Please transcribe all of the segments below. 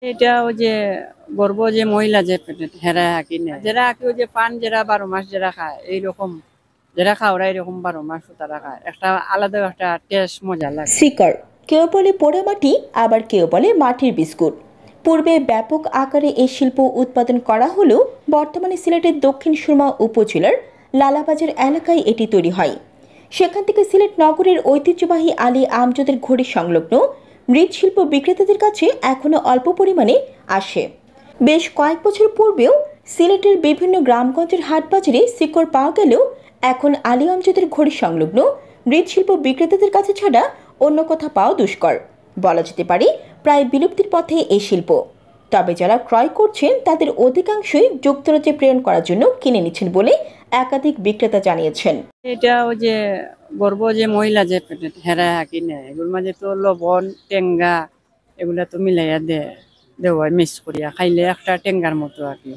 এটা ওই যে গর্ব যে মহিলা যে হেরা কিনে যারা কি ওই যে পান যারা 12 মাস যারা খায় এইরকম যারা খায় ওরা এরকম 12 মাস তারা খায় একটা আলাদা একটা টেস্ট মজা লাগে। শিকড় কেউ বলে পোড়ামাটি, আবার কেউ বলে মাটির বিস্কুট। পূর্বে ব্যাপক আকারে এই শিল্প উৎপাদন করা হলেও বর্তমানে সিলেটের দক্ষিণ সুরমা উপজেলার লালাবাজার এলাকায় এটি তৈরি হয়। সেখান থেকে সিলেট নগরের ঐতিহ্যবাহী আলী আমজদের ঘড়ি সংলগ্ন মৃৎশিল্প বিক্রেতাদের কাছে এখনও অল্প পরিমাণে আসে। বেশ কয়েক বছর পূর্বেও সিলেটের বিভিন্ন গ্রামগঞ্জের হাটবাজারে শিকড় পাওয়া গেলেও এখন আলী আমজদের ঘড়ি সংলগ্ন মৃৎশিল্প বিক্রেতাদের কাছে ছাড়া অন্য কোথাও পাওয়া দুষ্কর। বলা যেতে পারে প্রায় বিলুপ্তির পথে এই শিল্প। তবে যারা ক্রয় করছেন তাদের অধিকাংশই যুক্তরাজ্যে প্রেরণ করার জন্য কিনে নিচ্ছেন বলে একাধিক বিক্রেতা জানিয়েছেন। এটা ওই যে গর্ব যে মহিলা যে হেরা কিনে এগুলোর মাঝে তো লবণ টেঙ্গা এগুলা তো মিলাইয়া দেওয়া মিক্স করিয়া খাইলে একটা টেঙ্গার মতো আর কি।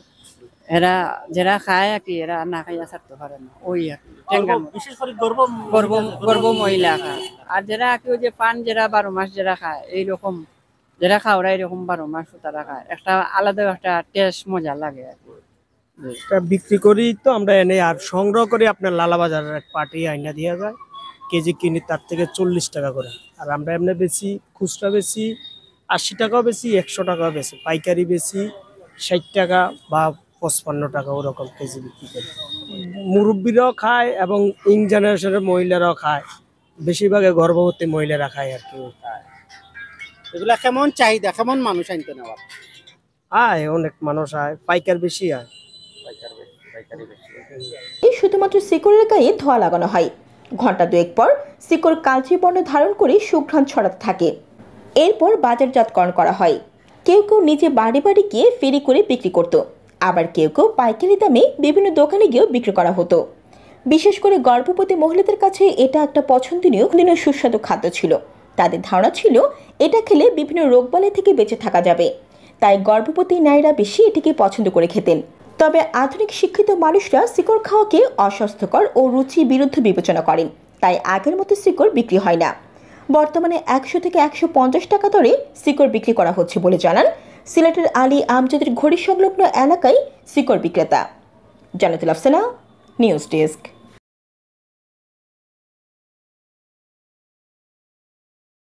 এরা যারা খায় আর কি এরা না খাইয়া ছাড়তে পারে না ওই আর কি টেঙ্গার মতো। বিশেষ করে গর্ব গর্ব গর্ব মহিলা খায়। আর যারা কি ওই যে পান যারা 12 মাস যারা খায় এইরকম যারা খায় ওরা এরকম 12 মাস তারা খায় একটা আলাদা একটা টেস্ট মজা লাগে আর কি। এটা বিক্রি করি তো আমরা এনে আর সংগ্রহ করে আপনার লালাবাজারের এক পার্টি আইনা দিয়ে যায়, কেজি কিনি তার থেকে 40 টাকা করে। আর আমরা এমনি বেশি খুচরা বেশি 80 টাকাও বেশি 100 টাকাও বেশি, পাইকারি বেশি 60 টাকা বা 55 টাকা ওরকম কেজি বিক্রি করি। মুরব্বীরাও খায় এবং ইং জেনারেশনের মহিলারাও খায়, বেশিরভাগে গর্ভবতী মহিলারা খায় আর কি। এগুলা কেমন চাহিদা, কেমন মানুষ আনতে নেওয়া? আয় অনেক মানুষ আয়, পাইকার বেশি আয়। শুধুমাত্র শিকড়ের গায়ে ধোঁয়া লাগানো হয়। ঘন্টা দুয়েক পর শিকড় কালচে বর্ণ ধারণ করে সুঘ্রাণ ছড়াতে থাকে। এরপর বাজারজাতকরণ করা হয়। কেউ কেউ নিজে বাড়ি বাড়ি গিয়ে ফেরি করে বিক্রি করত, আবার কেউ কেউ পাইকারি দামে বিভিন্ন দোকানে গিয়েও বিক্রি করা হতো। বিশেষ করে গর্ভবতী মহিলাদের কাছে এটা একটা পছন্দনীয় সুস্বাদু খাদ্য ছিল। তাদের ধারণা ছিল এটা খেলে বিভিন্ন রোগবালাই থেকে বেঁচে থাকা যাবে, তাই গর্ভবতী নারীরা বেশি এটিকে পছন্দ করে খেতেন। তবে আধুনিক শিক্ষিত মানুষরা শিকড় খাওয়াকে অস্বাস্থ্যকর ও রুচি বিরুদ্ধ বিবেচনা করেন, তাই আগের মতো শিকড় বিক্রি হয় না। বর্তমানে 100 থেকে 150 টাকা দরে শিকড় বিক্রি করা হচ্ছে বলে জানান সিলেটের আলী আমজদের ঘড়ি সংলগ্ন এলাকায় শিকড় বিক্রেতা। জান্নাতুল আফসানা, নিউজ ডেস্ক।